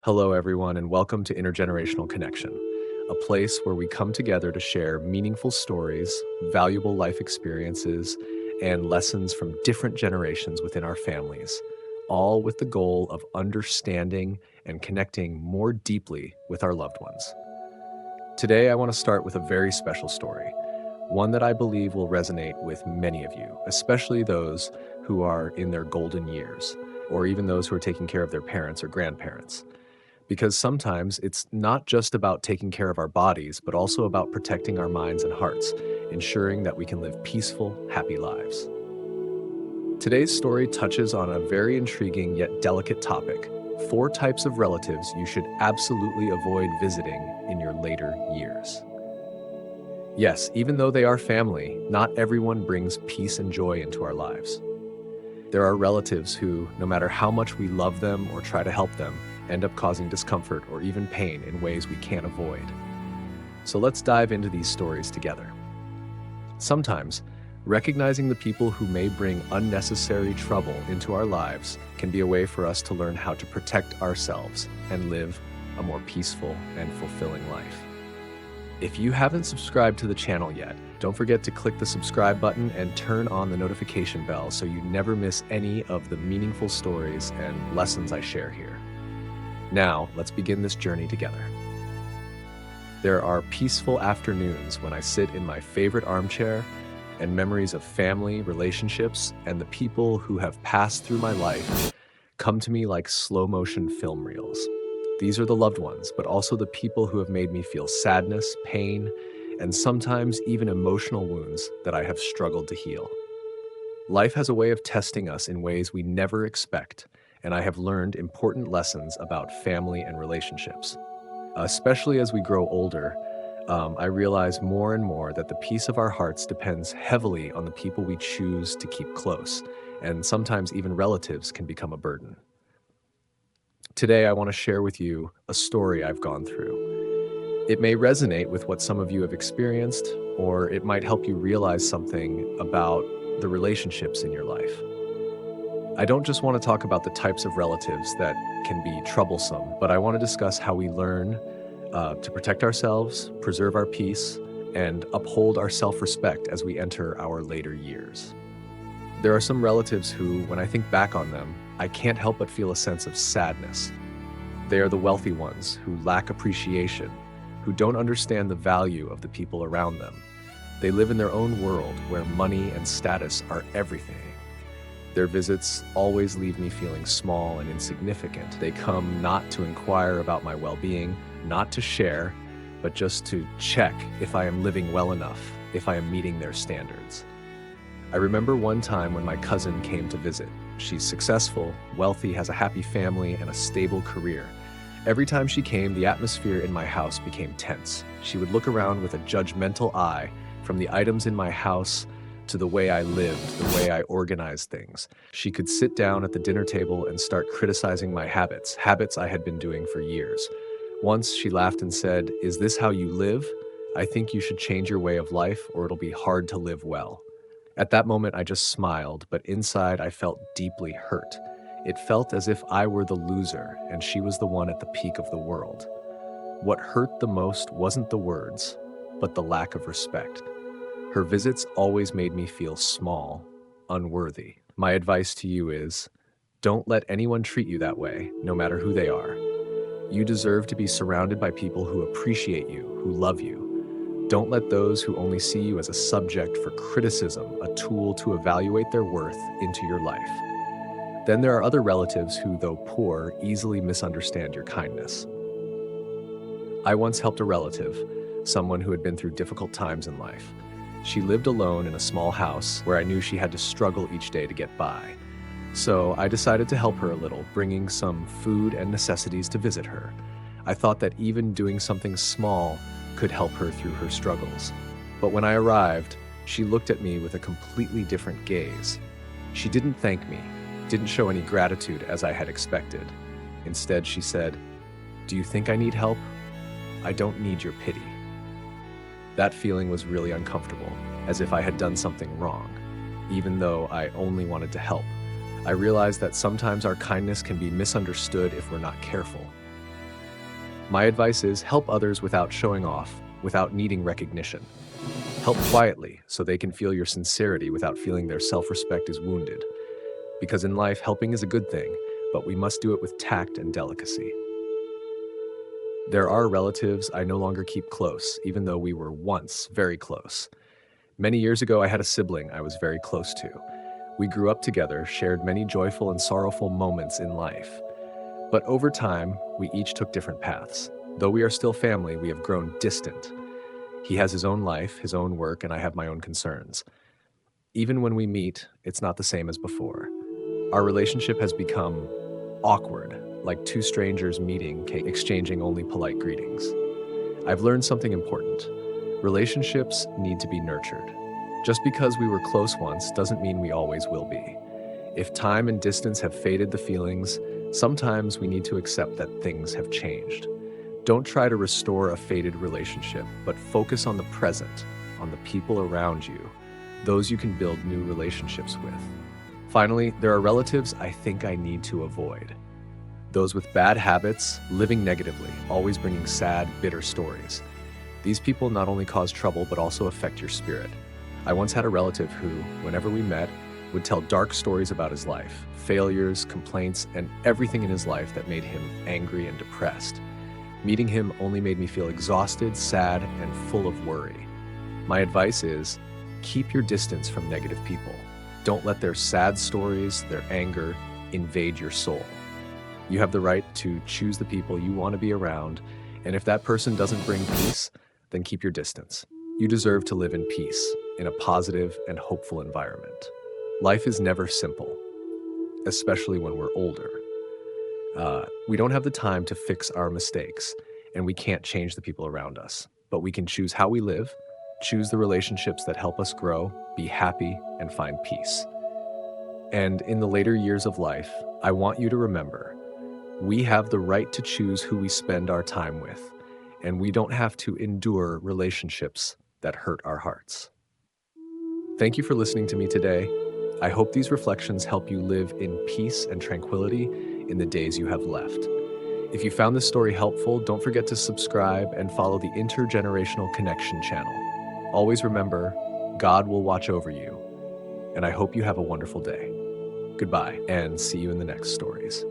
Hello, everyone, and welcome to Intergenerational Connection, a place where we come together to share meaningful stories, valuable life experiences, and lessons from different generations within our families, all with the goal of understanding and connecting more deeply with our loved ones. Today, I want to start with a very special story, one that I believe will resonate with many of you, especially those who are in their golden years, or even those who are taking care of their parents or grandparents. Because sometimes it's not just about taking care of our bodies, but also about protecting our minds and hearts, ensuring that we can live peaceful, happy lives. Today's story touches on a very intriguing yet delicate topic: four types of relatives you should absolutely avoid visiting in your later years. Yes, even though they are family, not everyone brings peace and joy into our lives. There are relatives who, no matter how much we love them or try to help them, end up causing discomfort or even pain in ways we can't avoid. So let's dive into these stories together. Sometimes, recognizing the people who may bring unnecessary trouble into our lives can be a way for us to learn how to protect ourselves and live a more peaceful and fulfilling life. If you haven't subscribed to the channel yet, don't forget to click the subscribe button and turn on the notification bell so you never miss any of the meaningful stories and lessons I share here. Now, let's begin this journey together. There are peaceful afternoons when I sit in my favorite armchair, and memories of family, relationships, and the people who have passed through my life come to me like slow-motion film reels. These are the loved ones, but also the people who have made me feel sadness, pain, and sometimes even emotional wounds that I have struggled to heal. Life has a way of testing us in ways we never expect, and I have learned important lessons about family and relationships. Especially as we grow older, I realize more and more that the peace of our hearts depends heavily on the people we choose to keep close, and sometimes even relatives can become a burden. Today, I want to share with you a story I've gone through. It may resonate with what some of you have experienced, or it might help you realize something about the relationships in your life. I don't just want to talk about the types of relatives that can be troublesome, but I want to discuss how we learn to protect ourselves, preserve our peace, and uphold our self-respect as we enter our later years. There are some relatives who, when I think back on them, I can't help but feel a sense of sadness. They are the wealthy ones who lack appreciation, who don't understand the value of the people around them. They live in their own world where money and status are everything. Their visits always leave me feeling small and insignificant. They come not to inquire about my well-being, not to share, but just to check if I am living well enough, if I am meeting their standards. I remember one time when my cousin came to visit. She's successful, wealthy, has a happy family, and a stable career. Every time she came, the atmosphere in my house became tense. She would look around with a judgmental eye, from the items in my house to the way I lived, the way I organized things. She could sit down at the dinner table and start criticizing my habits I had been doing for years. Once she laughed and said, "Is this how you live? I think you should change your way of life or it'll be hard to live well." At that moment, I just smiled, but inside I felt deeply hurt. It felt as if I were the loser and she was the one at the peak of the world. What hurt the most wasn't the words, but the lack of respect. Her visits always made me feel small, unworthy. My advice to you is, don't let anyone treat you that way, no matter who they are. You deserve to be surrounded by people who appreciate you, who love you. Don't let those who only see you as a subject for criticism, a tool to evaluate their worth, into your life. Then there are other relatives who, though poor, easily misunderstand your kindness. I once helped a relative, someone who had been through difficult times in life. She lived alone in a small house where I knew she had to struggle each day to get by. So I decided to help her a little, bringing some food and necessities to visit her. I thought that even doing something small could help her through her struggles. But when I arrived, she looked at me with a completely different gaze. She didn't thank me, didn't show any gratitude as I had expected. Instead, she said, "Do you think I need help? I don't need your pity." That feeling was really uncomfortable, as if I had done something wrong, even though I only wanted to help. I realized that sometimes our kindness can be misunderstood if we're not careful. My advice is help others without showing off, without needing recognition. Help quietly so they can feel your sincerity without feeling their self-respect is wounded. Because in life, helping is a good thing, but we must do it with tact and delicacy. There are relatives I no longer keep close, even though we were once very close. Many years ago, I had a sibling I was very close to. We grew up together, shared many joyful and sorrowful moments in life. But over time, we each took different paths. Though we are still family, we have grown distant. He has his own life, his own work, and I have my own concerns. Even when we meet, it's not the same as before. Our relationship has become awkward, like two strangers meeting, exchanging only polite greetings. I've learned something important. Relationships need to be nurtured. Just because we were close once doesn't mean we always will be. If time and distance have faded the feelings, sometimes we need to accept that things have changed. Don't try to restore a faded relationship, but focus on the present, on the people around you, those you can build new relationships with. Finally, there are relatives I think I need to avoid. Those with bad habits, living negatively, always bringing sad, bitter stories. These people not only cause trouble, but also affect your spirit. I once had a relative who, whenever we met, would tell dark stories about his life, failures, complaints, and everything in his life that made him angry and depressed. Meeting him only made me feel exhausted, sad, and full of worry. My advice is, keep your distance from negative people. Don't let their sad stories, their anger, invade your soul. You have the right to choose the people you want to be around, and if that person doesn't bring peace, then keep your distance. You deserve to live in peace, in a positive and hopeful environment. Life is never simple, especially when we're older. We don't have the time to fix our mistakes, and we can't change the people around us, but we can choose how we live, choose the relationships that help us grow, be happy, and find peace. And in the later years of life, I want you to remember, we have the right to choose who we spend our time with, and we don't have to endure relationships that hurt our hearts. Thank you for listening to me today. I hope these reflections help you live in peace and tranquility in the days you have left. If you found this story helpful, don't forget to subscribe and follow the Intergenerational Connection channel. Always remember, God will watch over you, and I hope you have a wonderful day. Goodbye, and see you in the next stories.